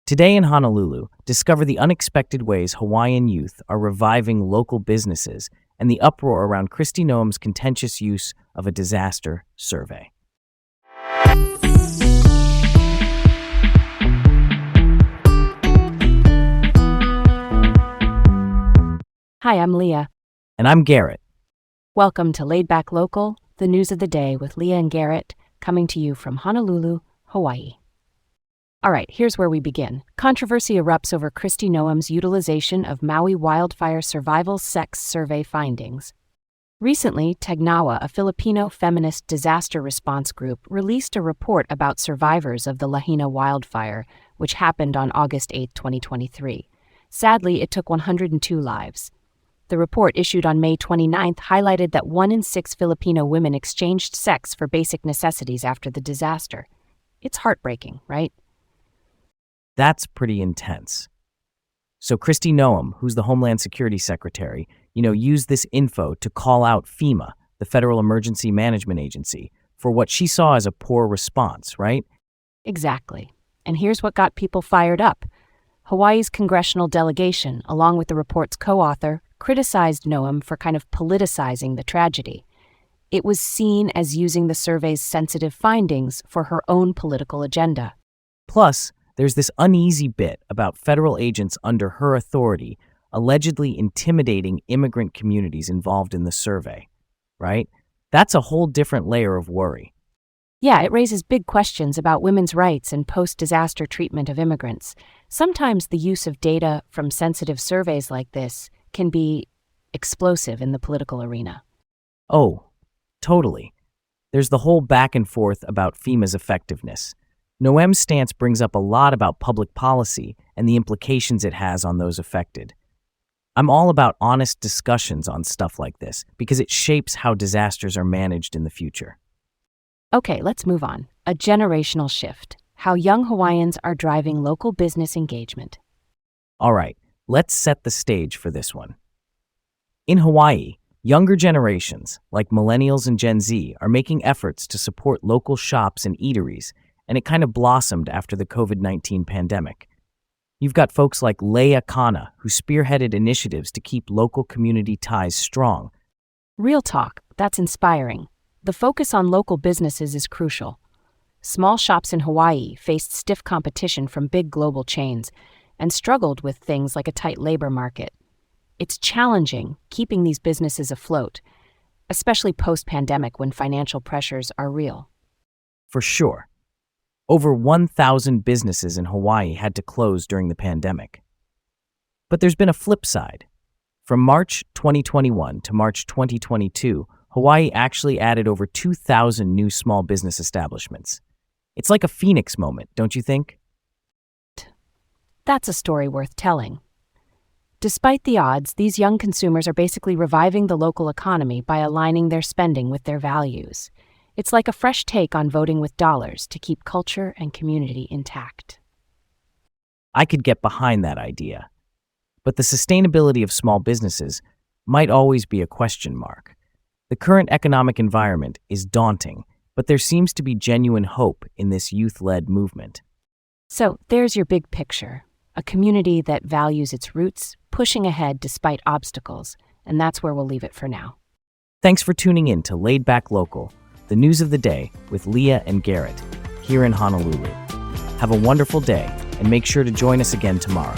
Today in Honolulu, discover the unexpected ways Hawaiian youth are reviving local businesses and the uproar around Kristi Noem's contentious use of a disaster survey. Hi, I'm Leah. And I'm Garrett. Welcome to Laid Back Local, the news of the day with Leah and Garrett, coming to you from Honolulu, Hawaii. All right, here's where we begin. Controversy erupts over Kristi Noem's utilization of Maui wildfire survival sex survey findings. Recently, Tegnawa, a Filipino feminist disaster response group, released a report about survivors of the Lahaina wildfire, which happened on August 8, 2023. Sadly, it took 102 lives. The report, issued on May 29th, highlighted that 1 in 6 Filipino women exchanged sex for basic necessities after the disaster. It's heartbreaking, right? That's pretty intense. So Kristi Noem, who's the Homeland Security Secretary, used this info to call out FEMA, the Federal Emergency Management Agency, for what she saw as a poor response, right? Exactly. And here's what got people fired up. Hawaii's congressional delegation, along with the report's co-author, criticized Noem for kind of politicizing the tragedy. It was seen as using the survey's sensitive findings for her own political agenda. Plus, there's this uneasy bit about federal agents under her authority allegedly intimidating immigrant communities involved in the survey, right? That's a whole different layer of worry. Yeah, it raises big questions about women's rights and post-disaster treatment of immigrants. Sometimes the use of data from sensitive surveys like this can be explosive in the political arena. Oh, totally. There's the whole back and forth about FEMA's effectiveness. Noem's stance brings up a lot about public policy and the implications it has on those affected. I'm all about honest discussions on stuff like this because it shapes how disasters are managed in the future. Okay, let's move on. A generational shift. How young Hawaiians are driving local business engagement. All right, let's set the stage for this one. In Hawaii, younger generations, like millennials and Gen Z, are making efforts to support local shops and eateries, and it kind of blossomed after the COVID-19 pandemic. You've got folks like Leah who spearheaded initiatives to keep local community ties strong. Real talk, that's inspiring. The focus on local businesses is crucial. Small shops in Hawaii faced stiff competition from big global chains and struggled with things like a tight labor market. It's challenging keeping these businesses afloat, especially post-pandemic when financial pressures are real. For sure. Over 1,000 businesses in Hawaii had to close during the pandemic. But there's been a flip side. From March 2021 to March 2022, Hawaii actually added over 2,000 new small business establishments. It's like a phoenix moment, don't you think? That's a story worth telling. Despite the odds, these young consumers are basically reviving the local economy by aligning their spending with their values. It's like a fresh take on voting with dollars to keep culture and community intact. I could get behind that idea. But the sustainability of small businesses might always be a question mark. The current economic environment is daunting, but there seems to be genuine hope in this youth-led movement. So there's your big picture. A community that values its roots, pushing ahead despite obstacles, and that's where we'll leave it for now. Thanks for tuning in to Laid Back Local, the news of the day with Leah and Garrett, here in Honolulu. Have a wonderful day, and make sure to join us again tomorrow.